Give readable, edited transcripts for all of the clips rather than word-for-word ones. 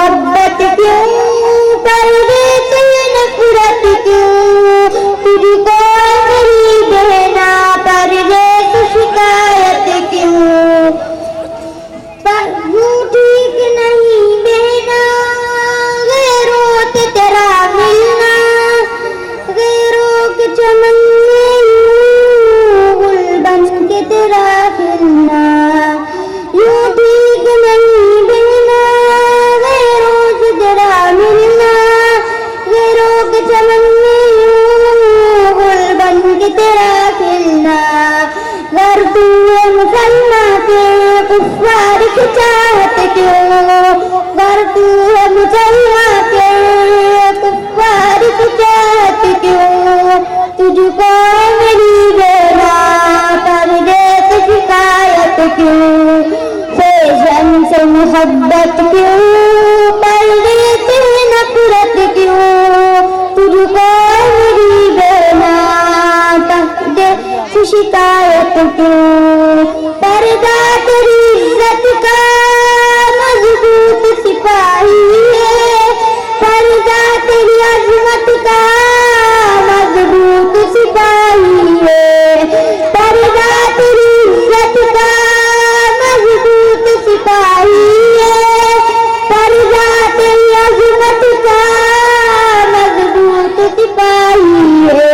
محبت کیوں، پردے سے نفرت کیوں، تجھ کو میری بہنا پردے سے شکایت کیوں، یوں ٹھیک نہیں بہنا غیروں سے تیرا ملنا، غیروں کے چمن میں یوں گل بن کے تیرا کھلنا، یوں ٹھیک نہیں بہنا غیروں سے تیرا ملنا، غیروں کے چمن میں یوں گل بن کے تیرا کھلنا، گر تو ہے مسلمان کے کفار کی چاہت کیوں، گر تو ہے مسلمان کے کفار کی چاہت کیوں، تجھ کو میری بہنا پردے سے شکایت کیوں، فیشن سے محبت کیوں، پردے سے نفرت کیوں، تجھ کو میری بہنا پردے سے شکایت کیوں، پردہ تیری عزت کا مضبوط سپاہی ہے، پردہ تیری عظمت کا مضبوط سپاہی ہے، پردہ تیری عزت کا مضبوط سپاہی ہے، پردہ تیری عظمت کا مضبوط سپاہی ہے،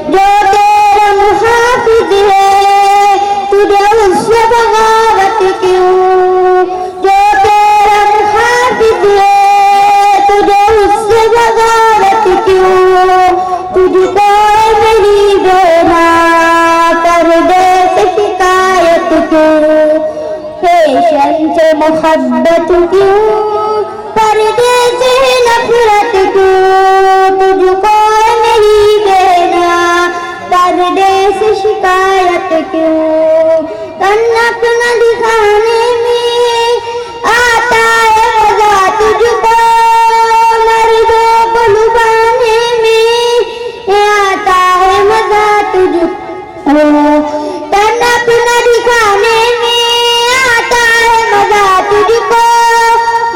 جو تیرا محافظ ہے تجھے اس سے بغاوت کیوں، جو تیرا محافظ ہے تجھے اس سے بغاوت کیوں، تجھ کو میری بہنا پردے سے شکایت کیوں، فیشن سے محبت کیوں، پردے سے نفرت کیوں، تجھ کو میری بہنا پردے سے شکایت کیوں، تن اپنا دکھانے میں آتا ہے مزہ تجھ کو، مردوں کو لبانے میں آتا ہے مزہ تجھ کو، تن اپنا دکھانے میں آتا ہے مزہ تجھ کو،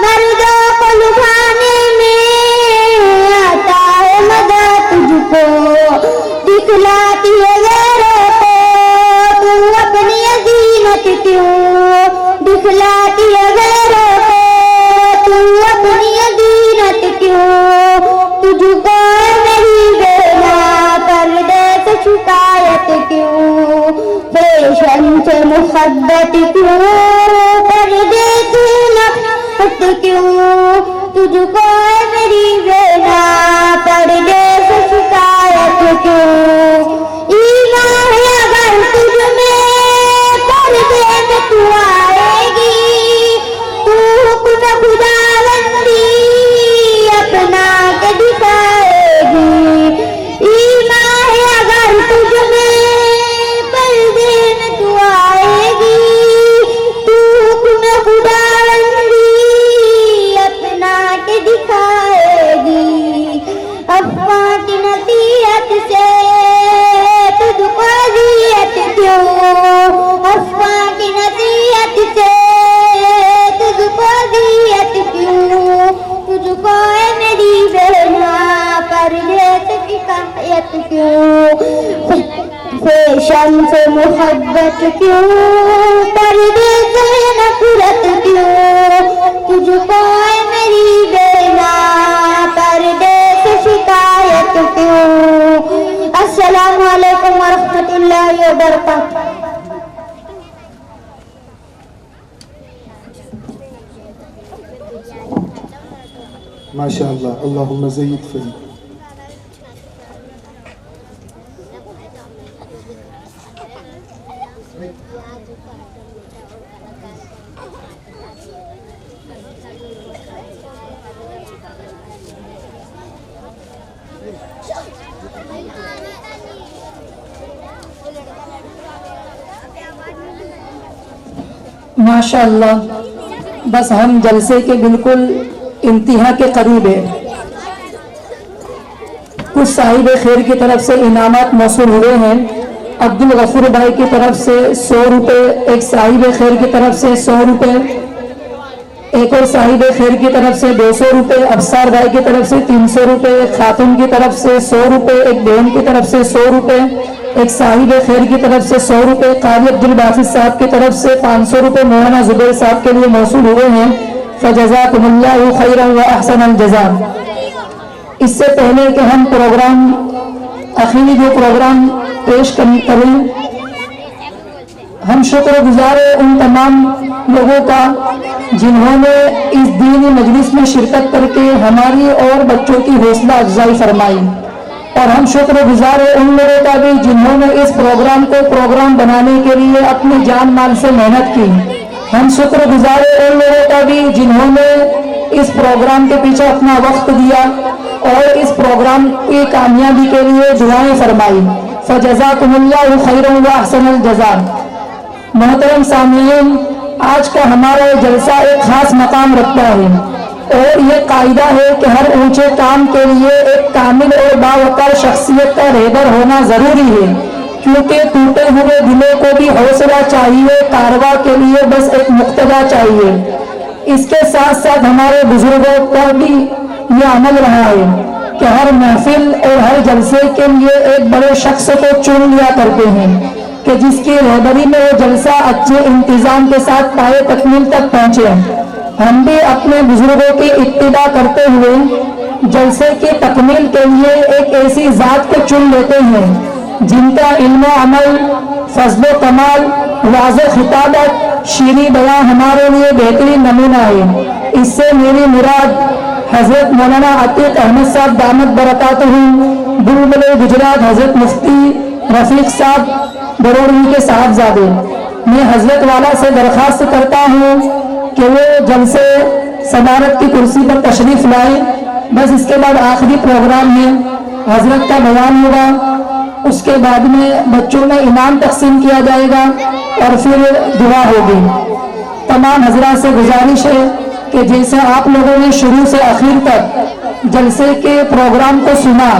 مردوں کو لبانے میں آتا ہے مزہ تجھ کو، دکھلاتی ہے غیروں کو تو اپنی عظیمت کیوں، دکھلاتی ہے غیروں کو تو اپنی عظیمت کیوں، تجھ کو میری بہنا پردے سے شکایت کیوں، فیشن سے محبت کیوں، پردے سے نفرت کیوں، تجھ کو میری بہنا پردے سے شکایت کیوں، ایمان ہے اگر تجھ میں پردے میں تو آئے گی، تو حکم خداوندی اپنا کے دکھائے گی، ایمان ہے اگر تجھ میں پردے میں تو آئے گی، تو حکم خداوندی اپنا کے دکھائے گی، افواہ کی نصیحت سے تجھ کو اذیت کیوں، افواہ کی نصیحت سے تجھ کو اذیت کیوں، تجھ کو میری بہنا پردے سے شکایت کیوں، فیشن سے محبت کیوں، پردے سے نفرت کیوں، تجھ کو میری بہنا پردے سے شکایت کیوں، السلام علیکم ورحمۃ اللہ وبرکاتہ۔ ماشاء اللہ، اللہم زید فرید۔ ماشاء اللہ، بس ہم جلسے کے بالکل انتہا کے قریب ہیں۔ کچھ صاحب خیر کی طرف سے انعامات موصول ہوئے ہیں۔ عبدالغفور بھائی کی طرف سے 100 روپے، ایک صاحب خیر کی طرف سے 100 روپے، ایک اور صاحب خیر کی طرف سے 200 روپے، افسار بھائی کی طرف سے 300 روپے، ایک خاتون کی طرف سے 100 روپے، ایک بہن کی طرف سے 100 روپے، ایک صاحب خیر کی طرف سے 100 روپے، قاری عبد الباسط صاحب کی طرف سے 500 روپے مولانا زبیر صاحب کے لیے موصول ہوئے ہیں۔ فجزاکم اللہ خیرا واحسن الجزاء۔ اس سے پہلے کہ ہم آخری جو پروگرام پیش کریں، ہم شکر گزار ان تمام لوگوں کا جنہوں نے اس دینی مجلس میں شرکت کر کے ہماری اور بچوں کی حوصلہ افزائی فرمائی، اور ہم شکر گزار ان لوگوں کا بھی جنہوں نے اس پروگرام کو پروگرام بنانے کے لیے اپنی جان مال سے محنت کی۔ ہم شکر گزار ان لوگوں کا بھی جنہوں نے اس پروگرام کے پیچھے اپنا وقت دیا اور اس پروگرام کی کامیابی کے لیے دعائیں فرمائی۔ فجزاکم اللہ خیرا واحسن الجزاء۔ محترم سامعین، آج کا ہمارا جلسہ ایک خاص مقام رکھتا ہے، اور یہ قاعدہ ہے کہ ہر اونچے کام کے لیے ایک کامل اور باوقار شخصیت کا رہبر ہونا ضروری ہے، کیونکہ ٹوٹے ہوئے دلوں کو بھی حوصلہ چاہیے، کارواں کے لیے بس ایک مقتدا چاہیے۔ اس کے ساتھ ساتھ ہمارے بزرگوں کا بھی یہ عمل رہا ہے کہ ہر محفل اور ہر جلسے کے لیے ایک بڑے شخص کو چن لیا کرتے ہیں کہ جس کی رہبری میں وہ جلسہ اچھے انتظام کے ساتھ پائے تکمیل تک پہنچے۔ ہم بھی اپنے بزرگوں کی اتباع کرتے ہوئے جلسے کی تکمیل کے لیے ایک ایسی ذات کو چن لیتے ہیں جن کا علم و عمل، فضل و کمال، واضح خطابت، شیریں بیان ہمارے لیے بہترین نمونہ ہے۔ اس سے میری مراد حضرت مولانا عتیق احمد صاحب دامت برکاتہ بلبل گجرات حضرت مفتی رفیق صاحب بروڑی کے صاحبزادے۔ میں حضرت والا سے درخواست کرتا ہوں کہ وہ جلسے صدارت کی کرسی پر تشریف لائے۔ بس اس کے بعد آخری پروگرام ہے، حضرت کا بیان ہوگا، اس کے بعد میں بچوں میں انعام تقسیم کیا جائے گا اور پھر دعا ہوگی۔ تمام حضرات سے گزارش ہے کہ جیسے آپ لوگوں نے شروع سے آخر تک جلسے کے پروگرام کو سنا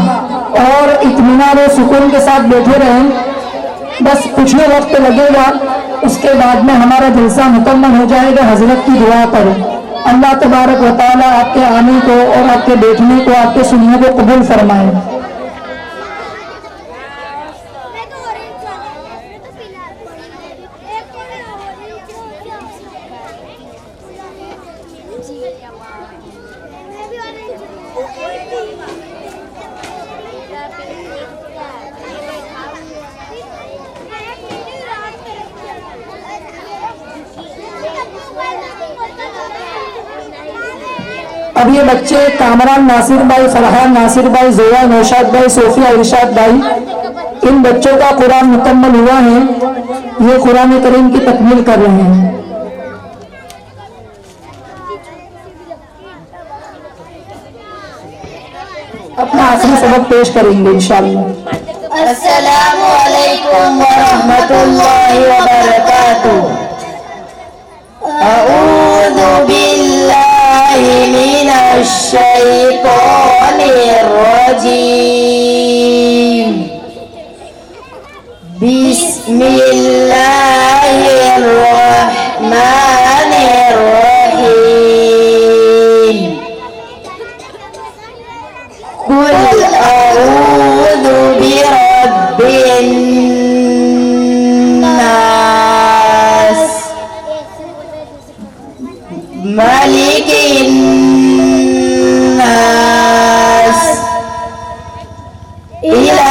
اور اطمینان و سکون کے ساتھ بیٹھے رہیں، بس کچھ ہی وقت لگے گا، اس کے بعد میں ہمارا جلسہ مکمل ہو جائے گا حضرت کی دعا پر۔ اللہ تبارک و تعالیٰ آپ کے آنے کو اور آپ کے بیٹھنے کو، آپ کے سننے کو قبول فرمائے۔ اب یہ بچے کامران ناصر بھائی، فرحان ناصر بھائی، زویا نوشاد بھائی، صوفیہ ارشاد بھائی، ان بچوں کا قرآن مکمل ہوا ہے، یہ قرآن کریم کی تکمیل کر رہے ہیں۔ اپنا آخری سبق پیش کریں گے انشاءاللہ۔ السلام علیکم ورحمۃ اللہ وبرکاتہ۔ اعوذ باللہ من الشیطان الرجیم، بسم اللہ الرحمن الرحیم، قل اعوذ برب الناس، ملک الناس، الہ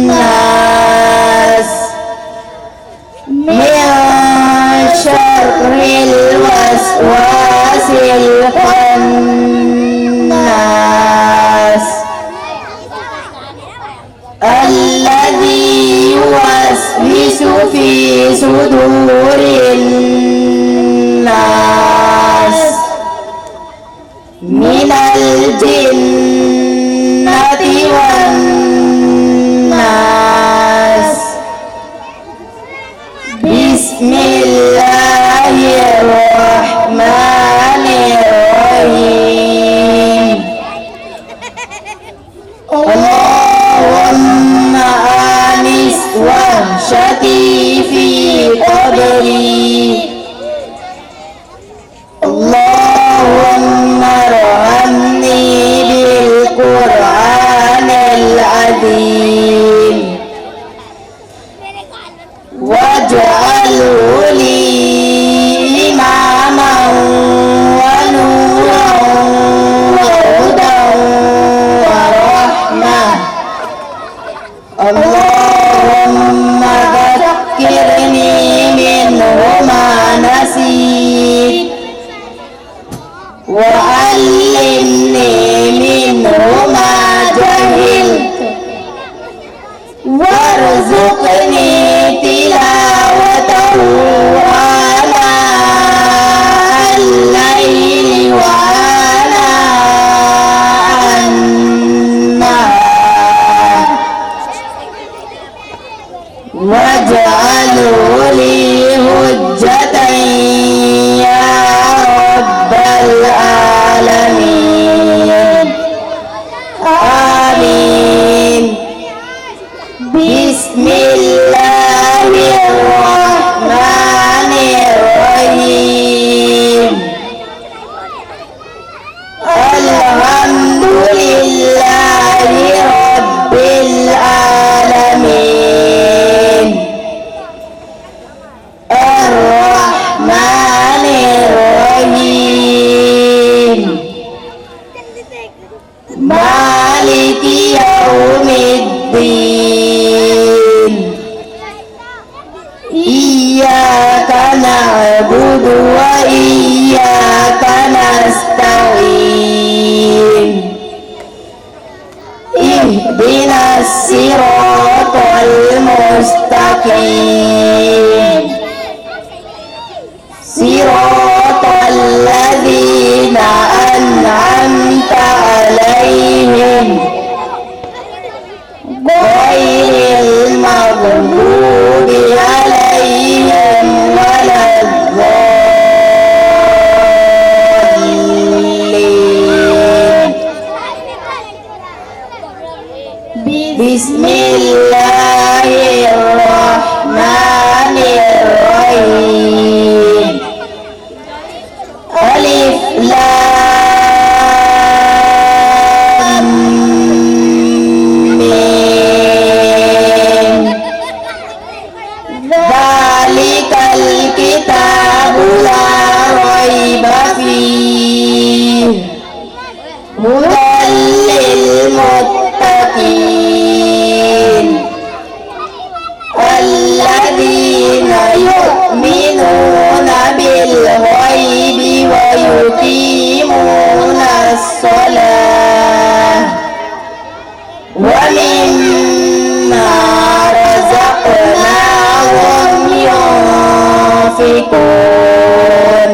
الناس، من شر الوسواس الخناس، الذي يوسوس في صدور الناس من الجنة والناس، بسم الله الرحمن الرحيم، اللهم آنس وحشتي في قبري وعلمني منه ما جهلت وارزقني تلاوته آناء الليل وآناء النهار واجعله لي حجة يا رب العالمين آمين. بسم الله الرحمن الرحيم. الحمد لله رب العالمين الرحمن الرحيم مالك يوم الدين. إياك نعبد وإياك نستعين. اهدنا الصراط المستقيم صراط الذين أنعمت عليهم غير المغضوب عليهم ولا الضالين. بسم الله الرحمن الرحيم. ألف لام ميم. ذلك الكتاب لا ريب فيه هدى للمتقين الذين يؤمنون بالغيب ويقيمون الصلاة ومما رزقناهم ينفقون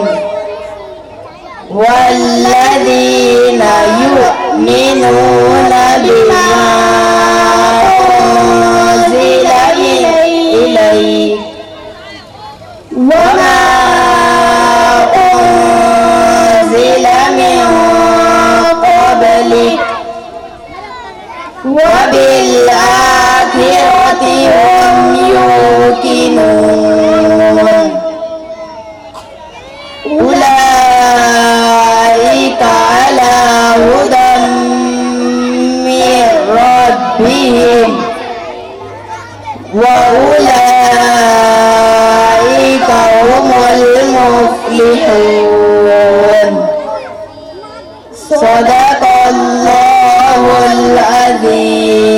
والذين يؤمنون بما أنزل إليك وما أنزل من قبلك وبالآخرة هم يوقنون أولئك على هدى من ربهم وأولئك هم المفلحون. صدق الله العظيم.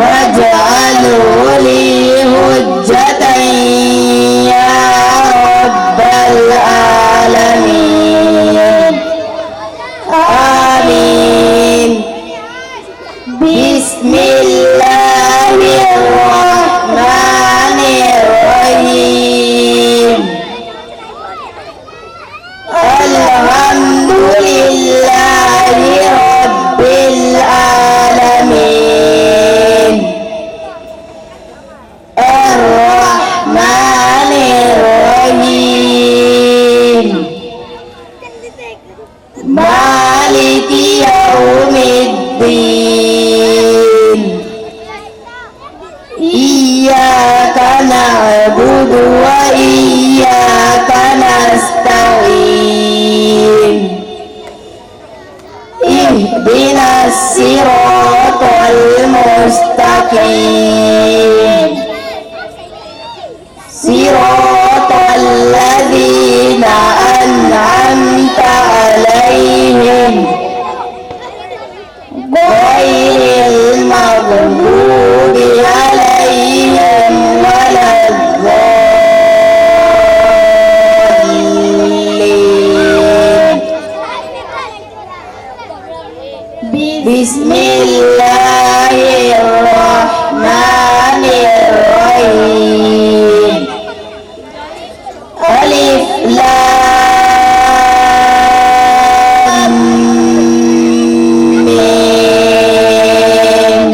واجعلوا لي حجة يا رب العالمين آمين. بسم الله الرحمن مالك يوم الدين إياك نعبد وإياك نستعين اهدنا الصراط المستقيم صراط الذين أنعمت عليهم غير المغضوب عليهم ولا الضالين. بسم الله الرحمن الرحيم. ألف لام ميم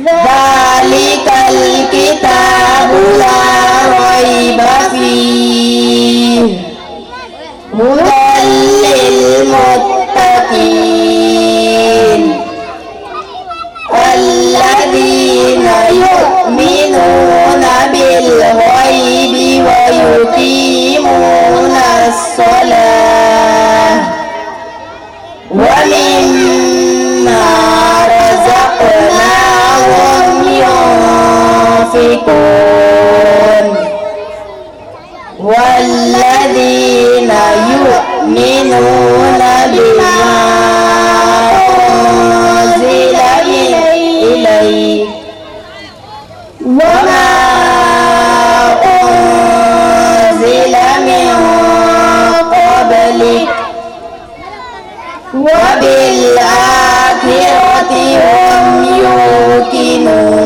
ذلك الكتاب لا ريب فيه هدى للمتقين الذين يؤمنون بالغيب ويقيمون الصلاة ومما رزقناهم ينفقون والذين يؤمنون بما أنزل إليك وما أنزل من قبلك وبالآخرة هم يوقنون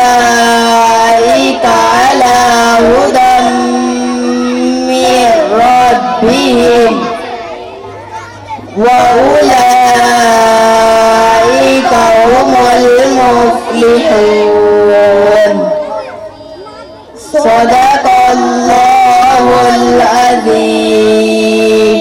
أولئك على هدى من ربهم وأولئك هم المفلحون. صدق الله العظيم.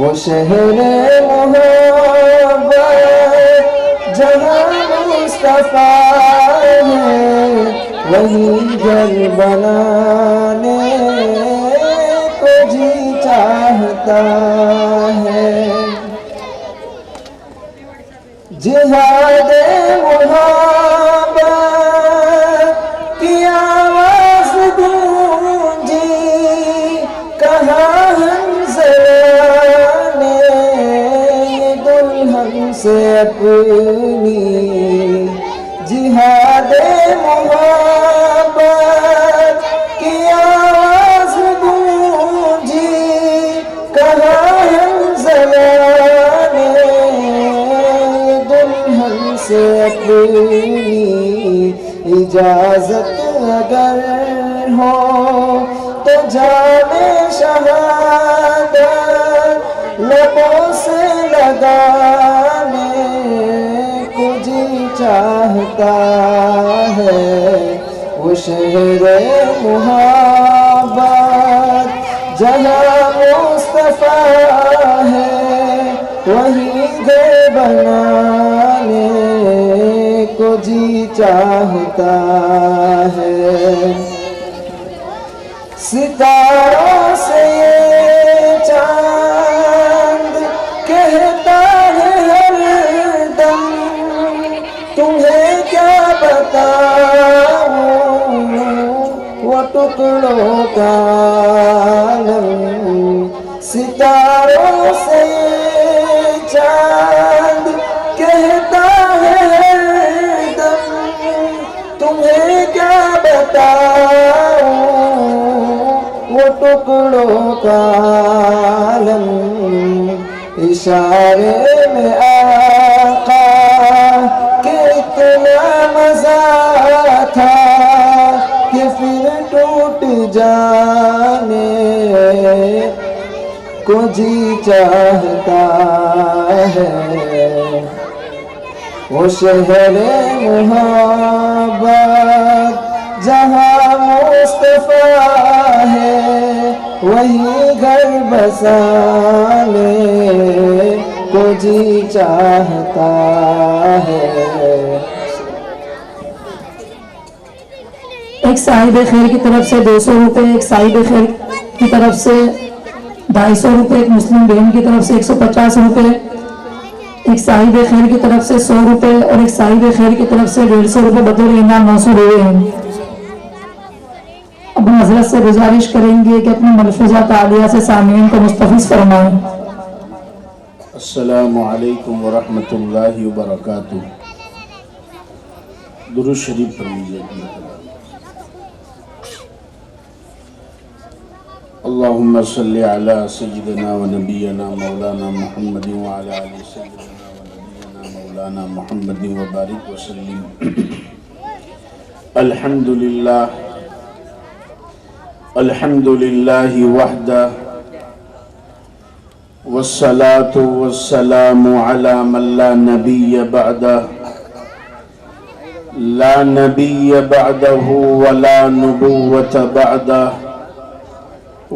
وہ شہر محبت جہاں مصطفیٰ ہے، وہی گھر بنانے کو جی چاہتا ہے۔ جہاد محبت کی آواز گونجی، کہاں حنظلہ نے دلہن سے اپنی، جہاد محبت کی آواز گونجی، کہاں حنظلہ سے اپنی، اجازت اگر ہو تو جام شہادت لبوں سے لگانے کو جی چاہتا ہے۔ وہ شہر محبت جہاں مصطفیٰ ہے، وہی گھر بنانے کو جی چاہتا ہے۔ ستاروں سے یہ چاند کہتا ہے ہر دم، تمہیں کیا بتاؤں وہ ٹکڑوں کا عالم۔ ستاروں سے چاند کہتا ہے ہر دم، تمہیں کیا بتاؤں وہ ٹکڑوں کا عالم۔ اشارے میں آقا کہ اتنا مزہ تھا کہ پھر ٹوٹ جانے کو جی چاہتا ہے۔ وہ شہر محبت جہاں مصطفیٰ ہے، وہی گھر بسانے کو جی چاہتا ہے۔ ایک صاحب خیر کی طرف سے 200 روپے، ایک صاحب خیر کی طرف سے 250 روپے، ایک مسلم بہن کی طرف سے 150 روپے، ایک صاحب خیر کی طرف سے 100 روپے اور ایک صاحب خیر کی طرف سے 150 روپے بطور انعام موصول ہوئے ہیں۔ اب ہم حضرت سے گزارش کریں گے کہ اپنی ملفوظات عالیہ سے سامعین کو مستفیض فرمائیں۔ السلام علیکم ورحمۃ اللہ وبرکاتہ۔ درود شریف پڑھ لیجیے۔ اللہم صلی علی سیدنا و نبینا مولانا محمد وعلی آل سیدنا و نبینا مولانا محمد وبارک وسلم۔ الحمدللہ الحمدللہ وحدہ والصلاة والسلام علی من لا نبی بعدہ، لا نبی بعدہ ولا نبوۃ بعدہ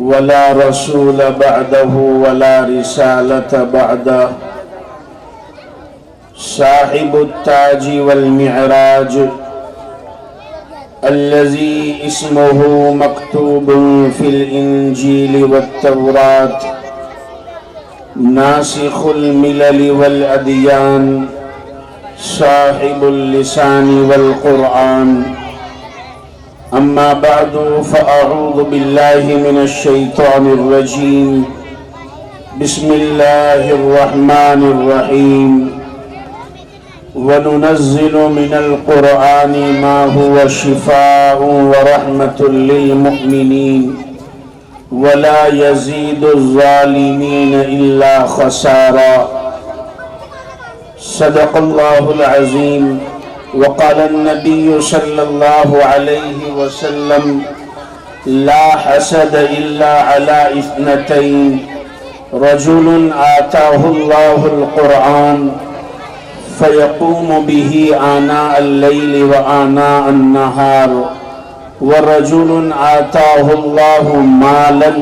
ولا رسول بعده ولا رسالة بعده، صاحب التاج والمعراج الذي اسمه مكتوب في الإنجيل والتوراة، ناسخ الملل والأديان، صاحب اللسان والقرآن۔ أما بعد فأعوذ بالله من الشيطان الرجيم، بسم الله الرحمن الرحيم، وننزل من القرآن ما هو شفاء ورحمة للمؤمنين ولا يزيد الظالمين إلا خسارا۔ صدق الله العظيم۔ وقال النبي صلى الله عليه وسلم: لا حسد إلا على اثنتين، رجل آتاه الله القرآن فيقوم به آناء الليل وآناء النهار، ورجل آتاه الله مالا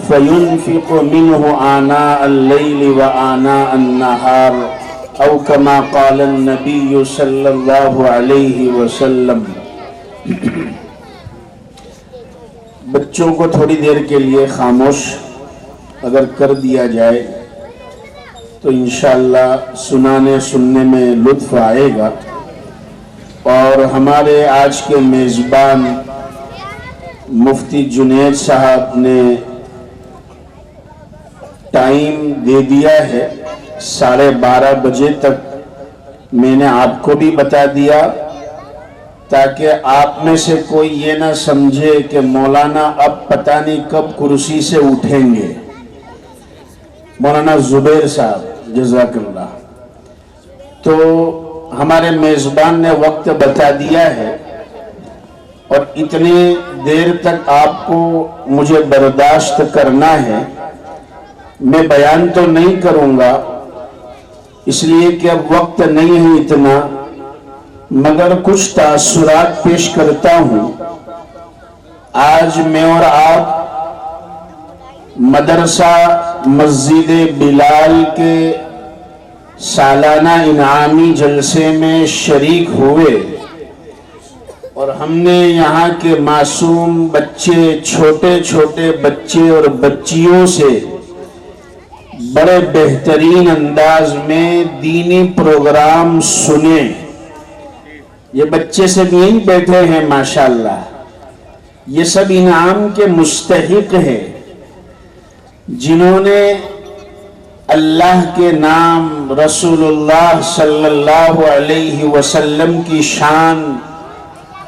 فينفق منه آناء الليل وآناء النهار أو كما قال النبي صلى الله عليه وسلم۔ بچوں کو تھوڑی دیر کے لیے خاموش اگر کر دیا جائے تو انشاءاللہ سننے میں لطف آئے گا، اور ہمارے آج کے میزبان مفتی جنید صاحب نے ٹائم دے دیا ہے 12:30 بجے تک۔ میں نے آپ کو بھی بتا دیا تاکہ آپ میں سے کوئی یہ نہ سمجھے کہ مولانا اب پتہ نہیں کب کرسی سے اٹھیں گے۔ مولانا زبیر صاحب جزاک اللہ، تو ہمارے میزبان نے وقت بتا دیا ہے، اور اتنی دیر تک آپ کو مجھے برداشت کرنا ہے۔ میں بیان تو نہیں کروں گا اس لیے کہ اب وقت نہیں ہے اتنا، مگر کچھ تاثرات پیش کرتا ہوں۔ آج میں اور آپ مدرسہ مسجد بلال کے سالانہ انعامی جلسے میں شریک ہوئے، اور ہم نے یہاں کے معصوم بچے، چھوٹے چھوٹے بچے اور بچیوں سے بڑے بہترین انداز میں دینی پروگرام سنے۔ یہ بچے سب یہیں بیٹھے ہیں ماشاءاللہ، یہ سب انعام کے مستحق ہیں، جنہوں نے اللہ کے نام، رسول اللہ صلی اللہ علیہ وسلم کی شان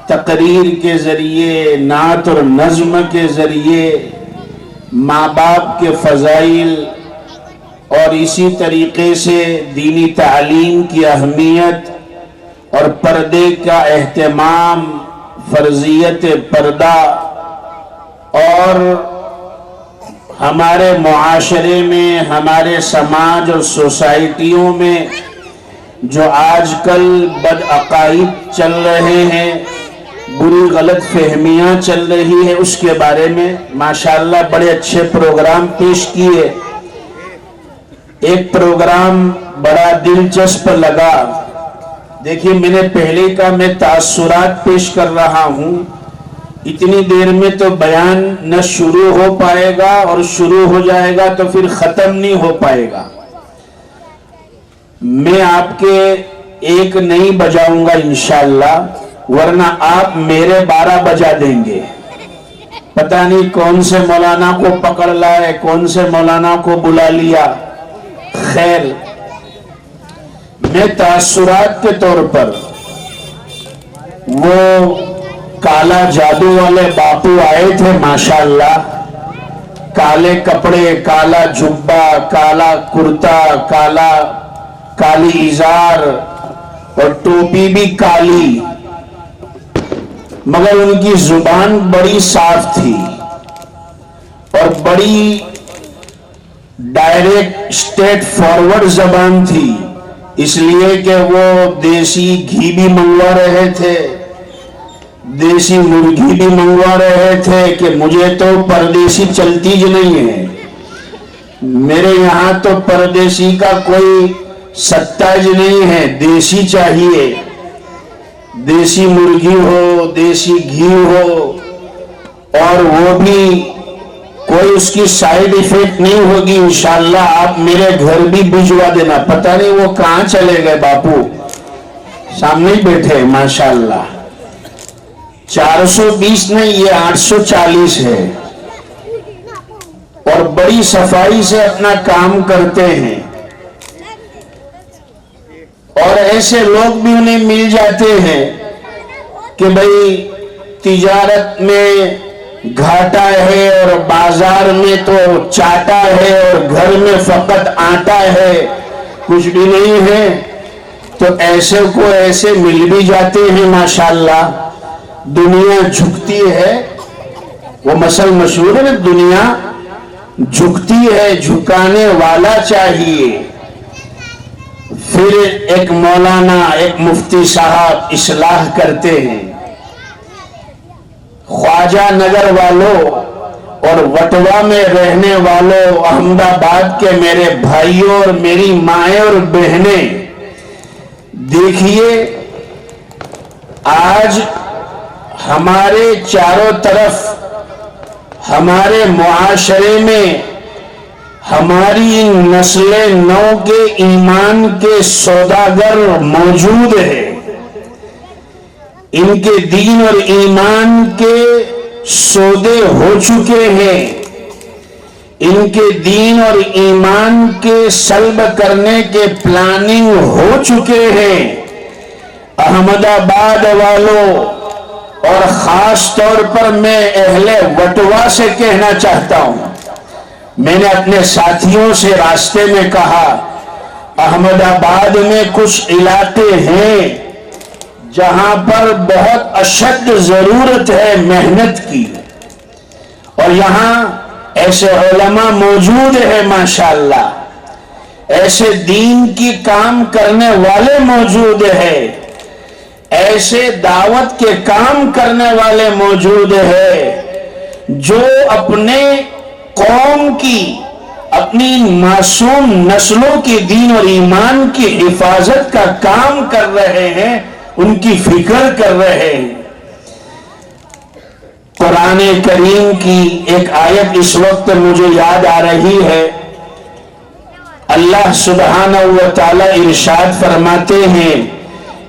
تقریر کے ذریعے، نعت اور نظم کے ذریعے، ماں باپ کے فضائل اور اسی طریقے سے دینی تعلیم کی اہمیت اور پردے کا اہتمام، فرضیت پردہ، اور ہمارے معاشرے میں، ہمارے سماج اور سوسائٹیوں میں جو آج کل بد عقائد چل رہے ہیں، بری غلط فہمیاں چل رہی ہیں، اس کے بارے میں ماشاءاللہ بڑے اچھے پروگرام پیش کیے۔ ایک پروگرام بڑا دلچسپ لگا۔ دیکھیے، میں نے پہلے کا میں تاثرات پیش کر رہا ہوں، اتنی دیر میں تو بیان نہ شروع ہو پائے گا، اور شروع ہو جائے گا تو پھر ختم نہیں ہو پائے گا۔ میں آپ کے ایک نہیں بجاؤں گا انشاءاللہ، ورنہ آپ میرے 12 بجا دیں گے۔ پتہ نہیں کون سے مولانا کو پکڑ لائے، کون سے مولانا کو بلا لیا۔ خیر، میں تاثرات کے طور پر وہ کالا جادو والے باپو آئے تھے ماشاءاللہ، کالے کپڑے، کالا جبہ، کالا کرتا، کالی ازار اور ٹوپی بھی کالی، مگر ان کی زبان بڑی صاف تھی اور بڑی ڈائریکٹ اسٹریٹ فارورڈ زبان تھی، اس لیے کہ وہ دیسی گھی بھی منگوا رہے تھے، دیسی مرغی بھی منگوا رہے تھے کہ مجھے تو پردیسی چلتی ہی نہیں ہے، میرے یہاں تو پردیسی کا کوئی ستا ہی نہیں ہے، دیسی چاہیے، دیسی مرغی ہو، دیسی گھی ہو، اور وہ بھی کوئی اس کی سائیڈ ایفیکٹ نہیں ہوگی انشاءاللہ۔ آپ میرے گھر بھی بھجوا دینا۔ پتہ نہیں وہ کہاں چلے گئے باپو، سامنے ہی بیٹھے ماشاءاللہ۔ 420 نہیں، یہ 840 ہے، اور بڑی صفائی سے اپنا کام کرتے ہیں، اور ایسے لوگ بھی انہیں مل جاتے ہیں کہ بھئی تجارت میں گھاٹا ہے اور بازار میں تو چاٹا ہے اور گھر میں فقط آٹا ہے، کچھ بھی نہیں ہے، تو ایسے کو ایسے مل بھی جاتے ہیں ماشاءاللہ۔ دنیا جھکتی ہے، وہ مثل مشہور ہے، دنیا جھکتی ہے، جھکانے والا چاہیے۔ پھر ایک مولانا، ایک مفتی صاحب اصلاح کرتے ہیں، خواجہ نگر والوں اور وٹوا میں رہنے والوں، احمد آباد کے میرے بھائیوں اور میری مائیں اور بہنیں، دیکھیے آج ہمارے چاروں طرف ہمارے معاشرے میں ہماری نسل نو کے ایمان کے سوداگر موجود ہیں، ان کے دین اور ایمان کے سودے ہو چکے ہیں، ان کے دین اور ایمان کے سلب کرنے کے پلاننگ ہو چکے ہیں۔ احمد آباد والوں اور خاص طور پر میں اہل وٹوا سے کہنا چاہتا ہوں، میں نے اپنے ساتھیوں سے راستے میں کہا احمد آباد میں کچھ علاقے ہیں جہاں پر بہت اشد ضرورت ہے محنت کی، اور یہاں ایسے علماء موجود ہیں ماشاءاللہ، ایسے دین کی کام کرنے والے موجود ہیں، ایسے دعوت کے کام کرنے والے موجود ہیں جو اپنے قوم کی، اپنی معصوم نسلوں کی دین اور ایمان کی حفاظت کا کام کر رہے ہیں، ان کی فکر کر رہے ہیں۔ قرآن کریم کی ایک آیت اس وقت مجھے یاد آ رہی ہے، اللہ سبحانہ و تعالی ارشاد فرماتے ہیں،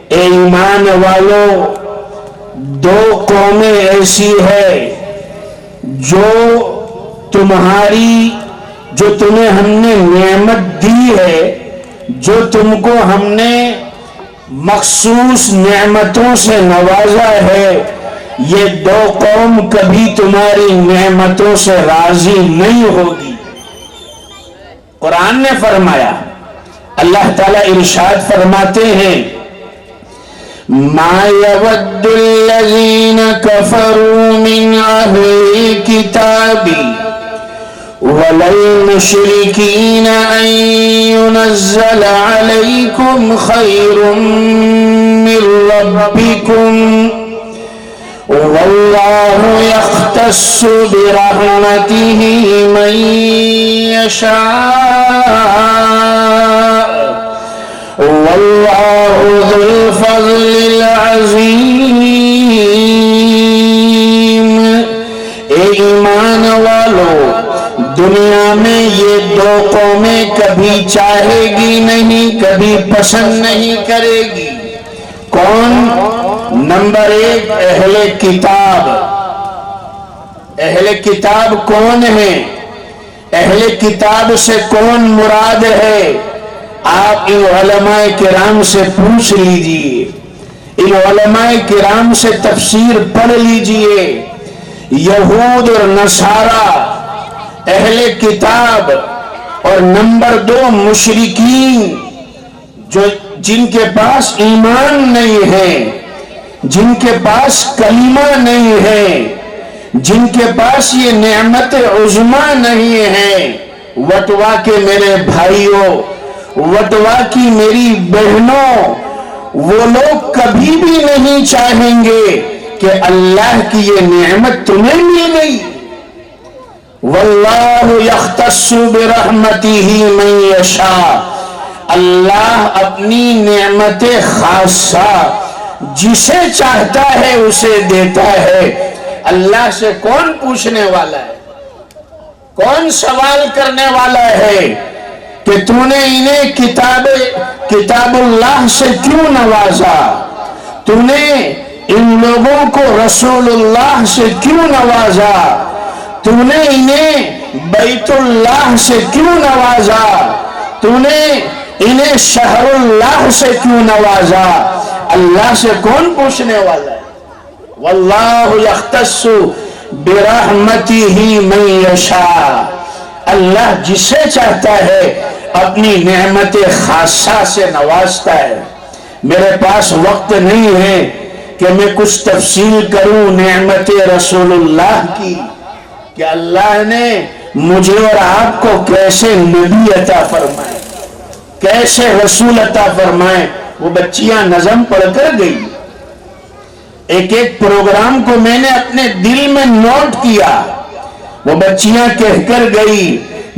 اے ایمان والو، دو قومیں ایسی ہے جو تمہیں ہم نے نعمت دی ہے، جو تم کو ہم نے مخصوص نعمتوں سے نوازا ہے، یہ دو قوم کبھی تمہاری نعمتوں سے راضی نہیں ہوگی۔ قرآن نے فرمایا، اللہ تعالیٰ ارشاد فرماتے ہیں، ما يود الذين كفروا من أهل الكتاب ولا المشركين أن ينزل عليكم خير من ربكم والله يختص برحمته من يشاء والله ذو الفضل العظیم۔ اے ایمان والو، دنیا میں یہ دو قومیں کبھی چاہے گی نہیں، کبھی پسند نہیں کرے گی۔ کون؟ نمبر ایک، اہل کتاب۔ اہل کتاب کون ہے؟ اہل کتاب سے کون مراد ہے؟ آپ ان علماء کرام سے پوچھ لیجئے، ان علماء کرام سے تفسیر پڑھ لیجئے۔ یہود اور نصارہ اہل کتاب، اور نمبر دو مشرکین، جن کے پاس ایمان نہیں ہے، جن کے پاس کلمہ نہیں ہے، جن کے پاس یہ نعمت عظمیٰ نہیں ہے۔ وٹوا کے میرے بھائیوں، وٹوا کی میری بہنوں، وہ لوگ کبھی بھی نہیں چاہیں گے کہ اللہ کی یہ نعمت تمہیں مل گئی۔ واللہ یختص برحمتہ من یشاء، اللہ اپنی نعمت خاصہ جسے چاہتا ہے اسے دیتا ہے۔ اللہ سے کون پوچھنے والا ہے؟ کون سوال کرنے والا ہے کہ تو نے انہیں کتاب اللہ سے کیوں نوازا؟ تو نے ان لوگوں کو رسول اللہ سے کیوں نوازا؟ تو نے انہیں بیت اللہ سے کیوں نوازا؟ تو نے انہیں شہر اللہ سے کیوں نوازا؟ اللہ سے کون پوچھنے والا ہے؟ واللہ یختص برحمتہ من یشاء، اللہ جسے چاہتا ہے اپنی نعمت خاصہ سے نوازتا ہے۔ میرے پاس وقت نہیں ہے کہ میں کچھ تفصیل کروں نعمت رسول اللہ کی، کہ اللہ نے مجھے اور آپ کو کیسے نبی عطا فرمائے، کیسے رسول عطا فرمائے۔ وہ بچیاں نظم پڑھ کر گئی، ایک ایک پروگرام کو میں نے اپنے دل میں نوٹ کیا۔ وہ بچیاں کہہ کر گئی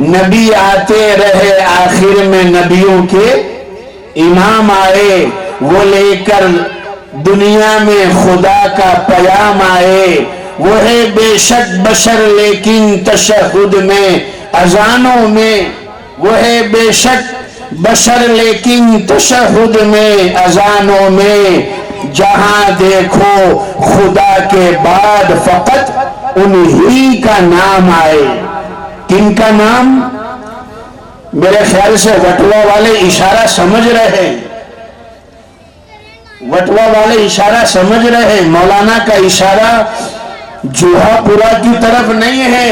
نبی آتے رہے آخر میں نبیوں کے امام آئے، وہ لے کر دنیا میں خدا کا پیام آئے، وہ ہے بے شک بشر لیکن تشہد میں اذانوں میں، وہ ہے بے شک بشر لیکن تشہد میں اذانوں میں، جہاں دیکھو خدا کے بعد فقط انہی کا نام آئے۔ کن کا نام؟ میرے خیال سے وٹوا والے اشارہ سمجھ رہے ہیں، وٹوا والے اشارہ سمجھ رہے ہیں۔ مولانا کا اشارہ جوہا پورا کی طرف نہیں ہے،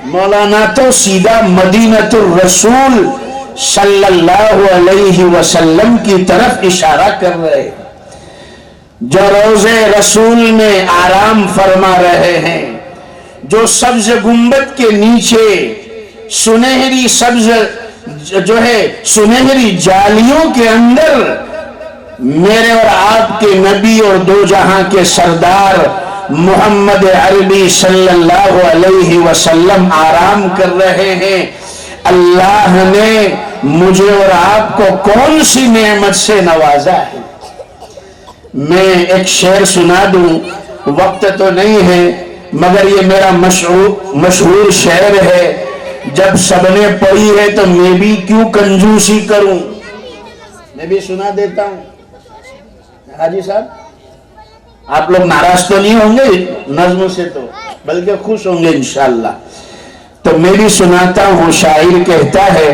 مولانا تو سیدھا مدینۃ الرسول صلی اللہ علیہ وسلم کی طرف اشارہ کر رہے ہیں، جو روضے رسول میں آرام فرما رہے ہیں، جو سبز گنبد کے نیچے سنہری سبز جو ہے سنہری جالیوں کے اندر میرے اور آپ کے نبی اور دو جہاں کے سردار محمد عربی صلی اللہ علیہ وسلم آرام کر رہے ہیں۔ اللہ نے مجھے اور آپ کو کون سی نعمت سے نوازا ہے؟ میں ایک شعر سنا دوں، وقت تو نہیں ہے مگر یہ میرا مشہور شعر ہے، جب سب نے پڑھی ہے تو میں بھی کیوں کنجوسی کروں، میں بھی سنا دیتا ہوں۔ حاجی صاحب آپ لوگ ناراض تو نہیں ہوں گے نظم سے، تو بلکہ خوش ہوں گے انشاءاللہ، تو میں بھی سناتا ہوں۔ شاعر کہتا ہے،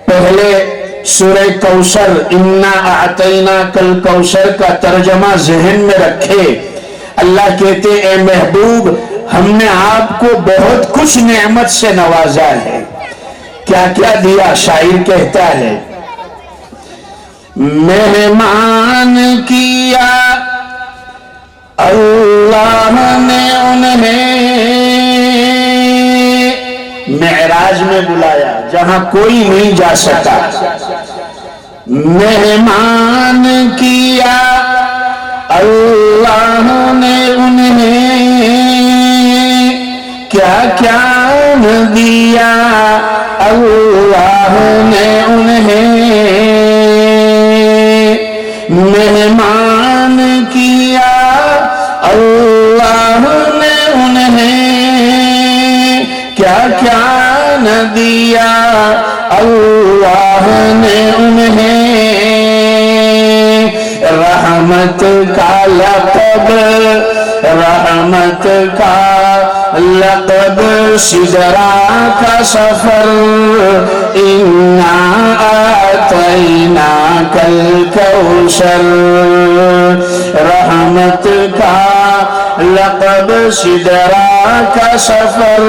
پہلے سورہ کوثر انا اعطیناک الکوثر کا ترجمہ ذہن میں رکھے۔ اللہ کہتے اے محبوب ہم نے آپ کو بہت کچھ نعمت سے نوازا ہے، کیا کیا دیا؟ شاعر کہتا ہے، مہمان کیا اللہ نے انہیں معراج میں بلایا جہاں کوئی نہیں جا سکا، مہمان کیا اللہ نے انہیں، کیا کیا دیا اللہ نے انہیں، مہمان کیا اللہ نے انہیں، کیا کیا نہ دیا اللہ نے انہیں، رحمت کا لقب، رحمت کا لقب، سدرا کا سفر، انا اعطیناک الکوثر، رحمت کا لقب، سدرا کا سفر،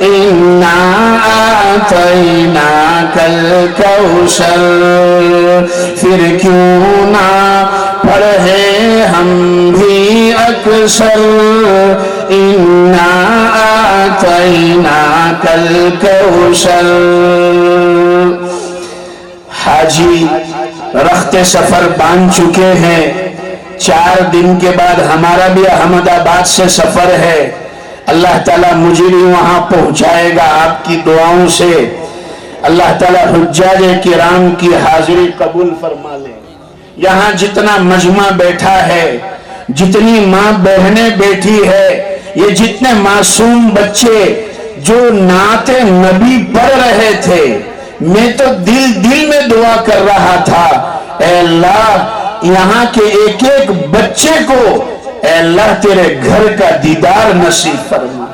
انا اعطیناک الکوثر، پھر کیوں نہ پڑھے ہم بھی اکثر، انا اعطیناک الکوثر۔ حاجی رخت سفر باندھ چکے ہیں، 4 دن کے بعد ہمارا بھی احمد آباد سے سفر ہے، اللہ تعالیٰ مجھے بھی وہاں پہنچائے گا آپ کی دعاؤں سے۔ اللہ تعالیٰ حجاج کرام کی حاضری قبول فرما لے۔ یہاں جتنا مجمع بیٹھا ہے، جتنی ماں بہنیں بیٹھی ہے، یہ جتنے معصوم بچے جو نعت نبی پڑھ رہے تھے، میں تو دل میں دعا کر رہا تھا، اے اللہ یہاں کے ایک ایک بچے کو اے اللہ تیرے گھر کا دیدار نصیب فرما،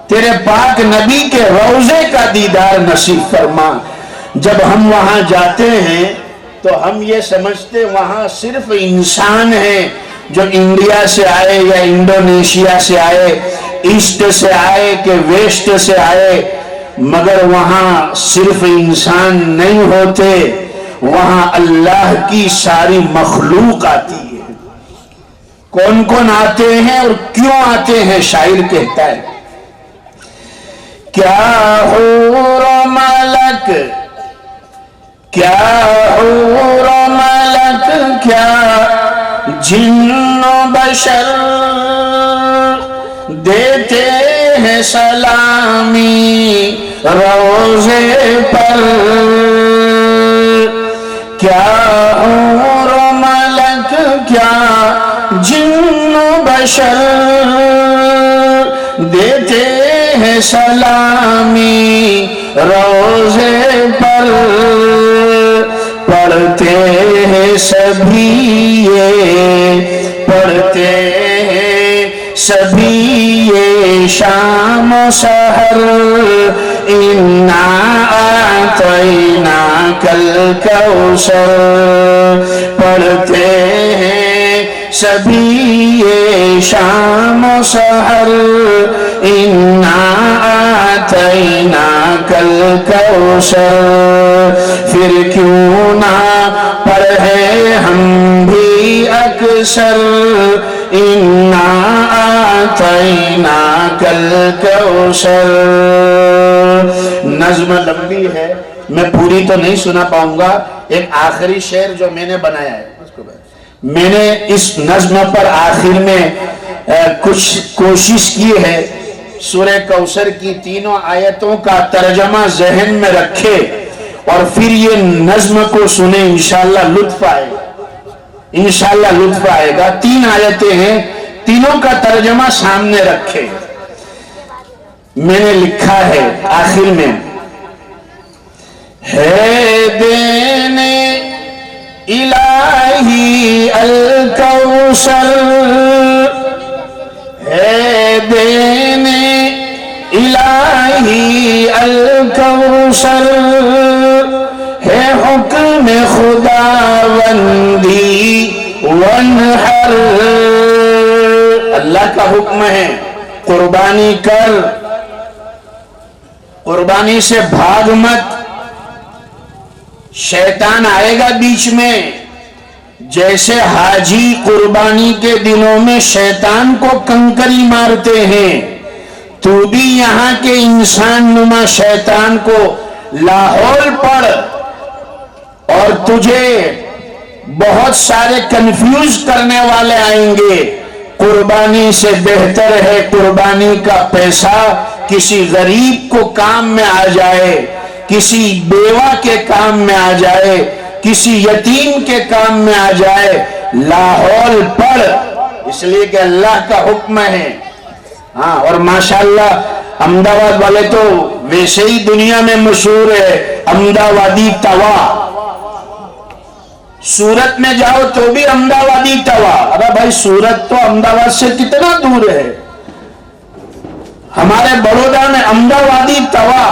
تیرے پاک نبی کے روضے کا دیدار نصیب فرما۔ جب ہم وہاں جاتے ہیں تو ہم یہ سمجھتے وہاں صرف انسان ہیں جو انڈیا سے آئے یا انڈونیشیا سے آئے، ایسٹ سے آئے کہ ویسٹ سے آئے، مگر وہاں صرف انسان نہیں ہوتے، وہاں اللہ کی ساری مخلوق آتی ہے۔ کون کون آتے ہیں اور کیوں آتے ہیں؟ شاعر کہتا ہے، کیا حور و ملک، کیا حور و ملک، کیا جن و بشر دیتے ہیں سلام روزے پر کیا حور و ملک کیا جن و بشر دیتے ہیں سلامی روزے پر پڑھتے ہیں سبھی یہ پڑھتے ہیں سبھی یہ شام و سحر انا اعطیناک الکوثر پڑھتے ہیں سبھی یہ شام و سحر انا اعطیناک الکوثر پھر کیوں نہ پڑھے ہم بھی اکثر انا اعطیناک الکوثر. نظم لمبی ہے، میں پوری تو نہیں سنا پاؤں گا. ایک آخری شعر جو میں نے بنایا ہے، میں نے اس نظم پر آخر میں کچھ کوشش کی ہے سورہ کوثر کی تینوں آیتوں کا ترجمہ ذہن میں رکھے اور پھر یہ نظم کو سنیں. انشاءاللہ لطف آئے گا، انشاءاللہ لطف آئے گا. 3 آیتیں ہیں، تینوں کا ترجمہ سامنے رکھے. میں نے لکھا ہے آخر میں، ہے دینے الہی الکوثر، ہے دینے الہی الکوثر، ہے حکم خداوندی وانحر. اللہ کا حکم ہے قربانی کر، قربانی سے بھاگ مت. شیطان آئے گا بیچ میں، جیسے حاجی قربانی کے دنوں میں شیطان کو کنکری مارتے ہیں، تو بھی یہاں کے انسان نما شیطان کو لاحول پڑھ اور تجھے بہت سارے کنفیوز کرنے والے آئیں گے. قربانی سے بہتر ہے قربانی کا پیسہ کسی غریب کو کام میں آ جائے، کسی بیوہ کے کام میں آ جائے، کسی یتیم کے کام میں آ جائے. لاحول پڑھ، اس لیے کہ اللہ کا حکم ہے. ہاں، اور ماشاءاللہ احمدآباد والے تو ویسے ہی دنیا میں مشہور ہے، احمدآبادی توا. سورت میں جاؤ تو بھی احمدآبادی توا. ارے بھائی سورت تو احمدآباد سے کتنا دور ہے. ہمارے بڑودا میں احمدآبادی توا.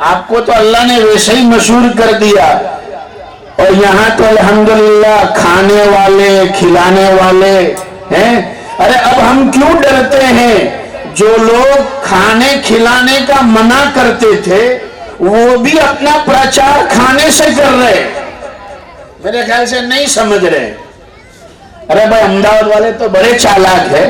آپ کو تو اللہ نے ویسے ہی مشہور کر دیا، اور یہاں تو الحمدللہ کھانے والے کھلانے والے ہیں. ارے اب ہم کیوں ڈرتے ہیں؟ جو لوگ کھانے کھلانے کا منع کرتے تھے وہ بھی اپنا پرچار کھانے سے کر رہے. میرے خیال سے نہیں سمجھ رہے. ارے بھائی احمدآباد والے تو بڑے چالاک ہیں.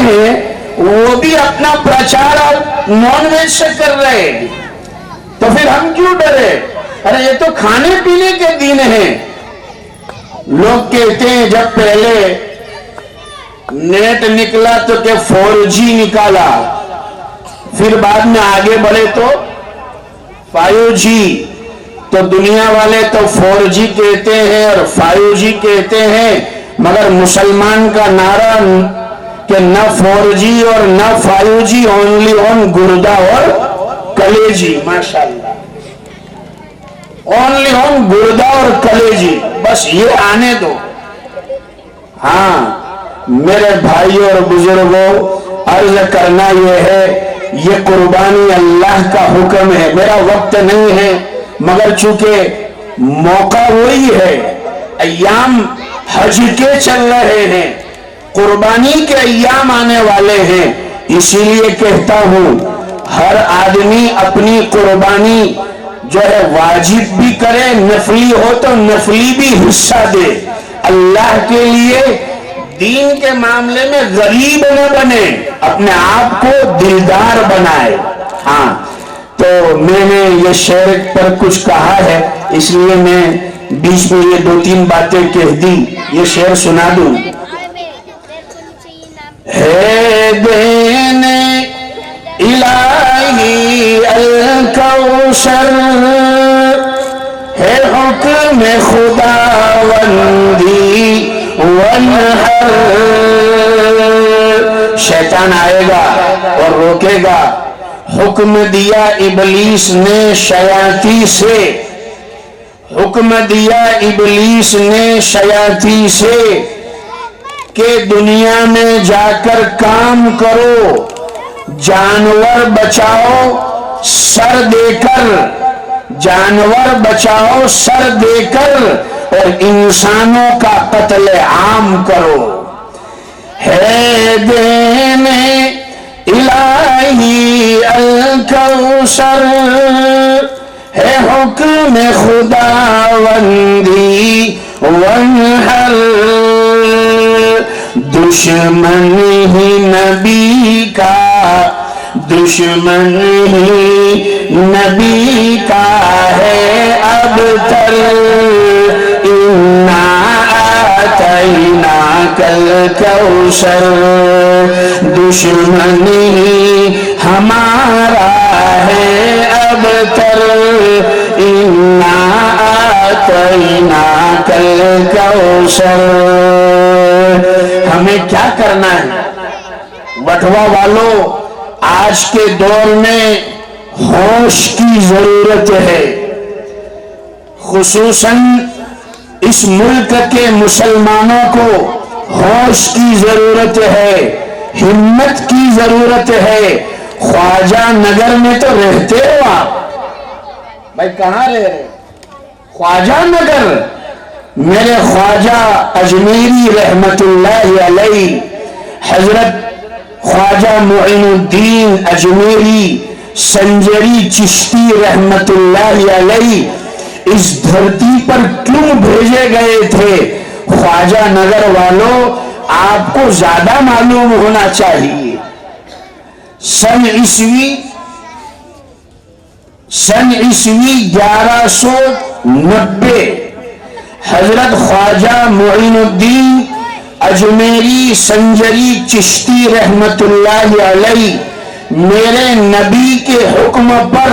ہیں وہ بھی اپنا پرچار نان ویج سے کر رہے. تو پھر ہم کیوں ڈرے؟ ارے یہ تو کھانے پینے کے دن ہیں. لوگ کہتے ہیں جب پہلے نیٹ نکلا تو کہ 4G نکالا، پھر بعد میں آگے بڑھے تو 5G. تو دنیا والے تو 4G کہتے ہیں اور 5G کہتے ہیں، مگر مسلمان کا نعرہ کہ نہ 4G اور نہ 5G، اونلی آن گردہ اور کلیجی. ماشاءاللہ، اونلی آن گردہ اور کلیجی، بس یہ آنے دو. ہاں میرے بھائی اور بزرگوں، عرض کرنا یہ ہے، یہ قربانی اللہ کا حکم ہے. میرا وقت نہیں ہے، مگر چونکہ موقع وہی ہے، ایام حج کے چل رہے ہیں، قربانی کے ایام آنے والے ہیں، اسی لیے کہتا ہوں ہر آدمی اپنی قربانی جو ہے واجب بھی کرے، نفلی ہو تو نفلی بھی حصہ دے. اللہ کے لیے دین کے معاملے میں غریب نہ بنے، اپنے آپ کو دلدار بنائے. ہاں تو میں نے یہ شعر پر کچھ کہا ہے، اس لیے میں بیچ میں یہ 2-3 باتیں کہہ دی. یہ شعر سنا دوں. ہے دین الہی الکوثر، ہے حکم خداوندی ونہر۔ شیطان آئے گا اور روکے گا۔ حکم دیا ابلیس نے شیاطین سے، حکم دیا ابلیس نے شیاطین سے کہ دنیا میں جا کر کام کرو، جانور بچاؤ سر دے کر، جانور بچاؤ سر دے کر، اور انسانوں کا قتل عام کرو۔ ہے دین الہی الکوثر، ہے حکم خداوندی ونہر۔ دشمن ہی نبی کا، دشمن ہی نبی کا ہے ابتر، انا آتیناک الکوثر۔ دشمن ہی ہمارا ہے ابتر، انا آتیناک الکوثر۔ ہمیں کیا کرنا ہے وٹوا والوں؟ آج کے دور میں ہوش کی ضرورت ہے، خصوصاً اس ملک کے مسلمانوں کو ہوش کی ضرورت ہے، ہمت کی ضرورت ہے۔ خواجہ نگر میں تو رہتے ہو آپ، بھائی کہاں رہ رہے؟ خواجہ نگر۔ میرے خواجہ اجمیری رحمت اللہ علیہ، حضرت خواجہ معین الدین اجمیری سنجری چشتی رحمت اللہ علیہ اس دھرتی پر کیوں بھیجے گئے تھے؟ خواجہ نگر والوں، آپ کو زیادہ معلوم ہونا چاہیے۔ سن عیسوی 1190 حضرت خواجہ معین الدین اجمیری سنجری چشتی رحمت اللہ علیہ میرے نبی کے حکم پر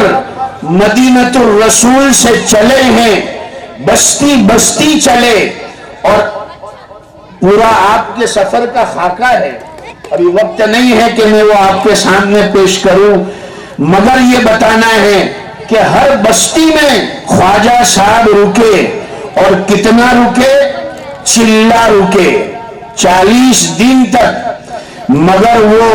مدینۃ الرسول سے چلے ہیں، بستی بستی چلے، اور پورا آپ کے سفر کا خاکہ ہے۔ ابھی وقت نہیں ہے کہ میں وہ آپ کے سامنے پیش کروں، مگر یہ بتانا ہے کہ ہر بستی میں خواجہ صاحب رکے، اور کتنا رکے؟ چلہ رکے، 40 دن تک۔ مگر وہ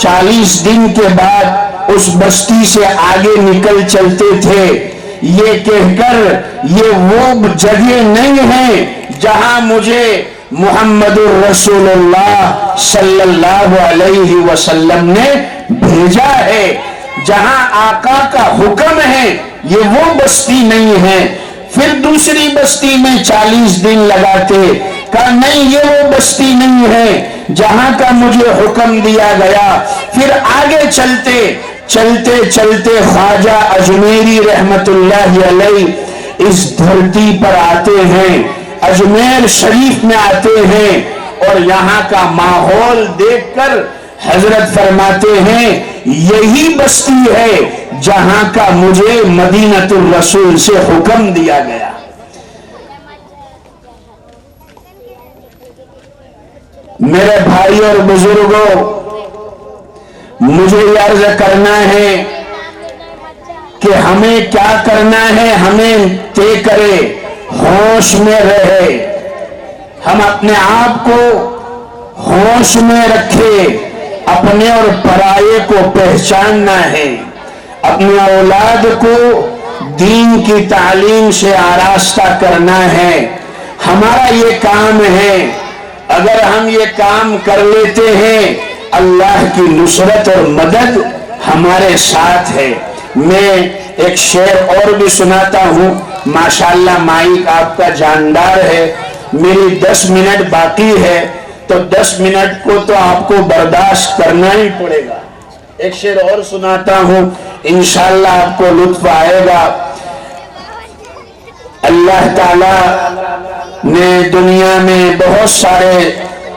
40 دن کے بعد اس بستی سے آگے نکل چلتے تھے، یہ کہہ کر یہ وہ جگہ نہیں ہے جہاں مجھے محمد الرسول اللہ صلی اللہ علیہ وسلم نے بھیجا ہے، جہاں آقا کا حکم ہے، یہ وہ بستی نہیں ہے۔ پھر دوسری بستی میں 40 دن لگاتے، کہا نہیں یہ وہ بستی نہیں ہے جہاں کا مجھے حکم دیا گیا۔ پھر آگے چلتے چلتے چلتے خواجہ اجمیری رحمت اللہ علیہ اس دھرتی پر آتے ہیں، اجمیر شریف میں آتے ہیں، اور یہاں کا ماحول دیکھ کر حضرت فرماتے ہیں یہی بستی ہے جہاں کا مجھے مدینۃ الرسول سے حکم دیا گیا۔ میرے بھائی اور بزرگوں، مجھے یہ عرض کرنا ہے کہ ہمیں کیا کرنا ہے، ہمیں طے کرے، ہوش میں رہے، ہم اپنے آپ کو ہوش میں رکھے، اپنے اور پرائے کو پہچاننا ہے، اپنی اولاد کو دین کی تعلیم سے آراستہ کرنا ہے۔ ہمارا یہ کام ہے، اگر ہم یہ کام کر لیتے ہیں اللہ کی نصرت اور مدد ہمارے ساتھ ہے۔ میں ایک شعر اور بھی سناتا ہوں، ماشاءاللہ مائک آپ کا جاندار ہے، میری 10 منٹ باقی ہے، تو 10 منٹ کو تو آپ کو برداشت کرنا ہی پڑے گا۔ ایک شعر اور سناتا ہوں، انشاءاللہ آپ کو لطف آئے گا۔ اللہ تعالی نے دنیا میں بہت سارے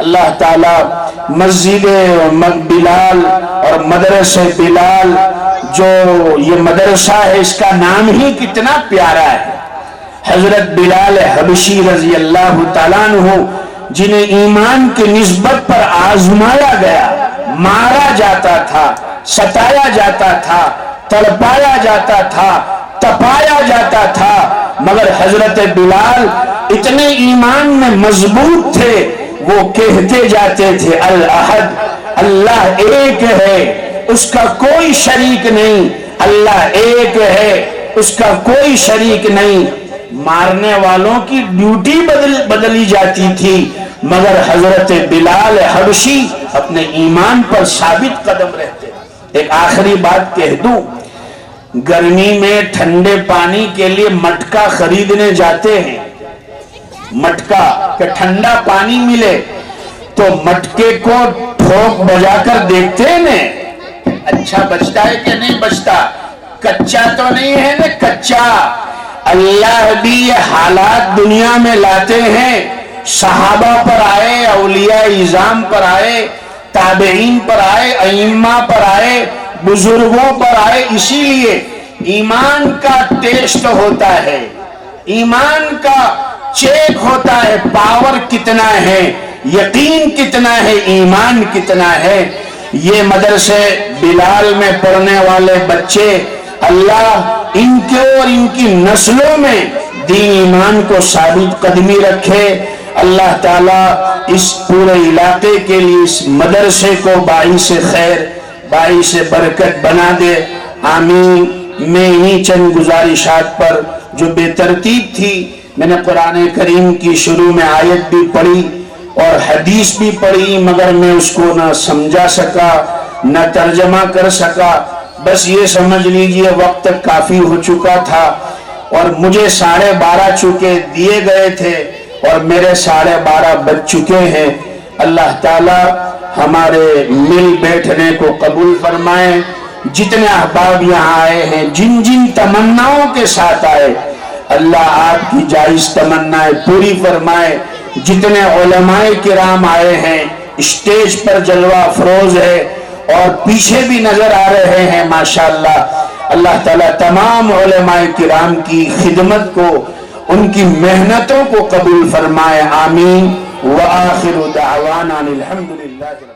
اللہ تعالیٰ مسجد بلال اور مدرسہ بلال، جو یہ مدرسہ ہے اس کا نام ہی کتنا پیارا ہے، حضرت بلال حبشی رضی اللہ تعالیٰ عنہ، جنہیں ایمان کی نسبت پر آزمایا گیا، مارا جاتا تھا، ستایا جاتا تھا، تڑپایا جاتا تھا، تپایا جاتا تھا، مگر حضرت بلال اتنے ایمان میں مضبوط تھے، وہ کہتے جاتے تھے الاحد، اللہ ایک ہے، اس کا کوئی شریک نہیں، اللہ ایک ہے، اس کا کوئی شریک نہیں۔ مارنے والوں کی ڈیوٹی بدلی جاتی تھی، مگر حضرت بلال حبشی اپنے ایمان پر ثابت قدم رہتے۔ ایک آخری بات کہہ دوں، گرمی میں ٹھنڈے پانی کے لیے مٹکا خریدنے جاتے ہیں، مٹکا کہ ٹھنڈا پانی ملے، تو مٹکے کو ٹھوک بجا کر دیکھتے ہیں نا، اچھا بچتا ہے کہ نہیں بچتا، کچا تو نہیں ہے نا، کچا۔ اللہ بھی یہ حالات دنیا میں لاتے ہیں، صحابہ پر آئے، اولیاء اعظام پر آئے، تابعین پر آئے، ائمہ پر آئے، بزرگوں پر آئے، اسی لیے ایمان کا ٹیسٹ ہوتا ہے، ایمان کا چیک ہوتا ہے، پاور کتنا ہے، یقین کتنا ہے، ایمان کتنا ہے۔ یہ مدرسے بلال میں پڑھنے والے بچے، اللہ ان کے اور ان کی نسلوں میں دین ایمان کو ثابت قدمی رکھے۔ اللہ تعالیٰ اس پورے علاقے کے لیے اس مدرسے کو باعث خیر، باعث برکت بنا دے، آمین۔ میں انہی چند گزارشات پر جو بے ترتیب تھی، میں نے قرآن کریم کی شروع میں آیت بھی پڑھی اور حدیث بھی پڑھی، مگر میں اس کو نہ سمجھا سکا نہ ترجمہ کر سکا، بس یہ سمجھ لیجئے وقت کافی ہو چکا تھا، اور مجھے 12:30 چکے دیے گئے تھے اور میرے 12:30 بج چکے ہیں۔ اللہ تعالیٰ ہمارے مل بیٹھنے کو قبول فرمائے، جتنے احباب یہاں آئے ہیں، جن جن تمناؤں کے ساتھ آئے، اللہ آپ کی جائز تمنائیں پوری فرمائے۔ جتنے علماء کرام آئے ہیں، اسٹیج پر جلوہ افروز ہے اور پیچھے بھی نظر آ رہے ہیں ماشاءاللہ، اللہ تعالیٰ تمام علماء کرام کی خدمت کو، ان کی محنتوں کو قبول فرمائے، آمین۔ وآخر دعوانا الحمدللہ۔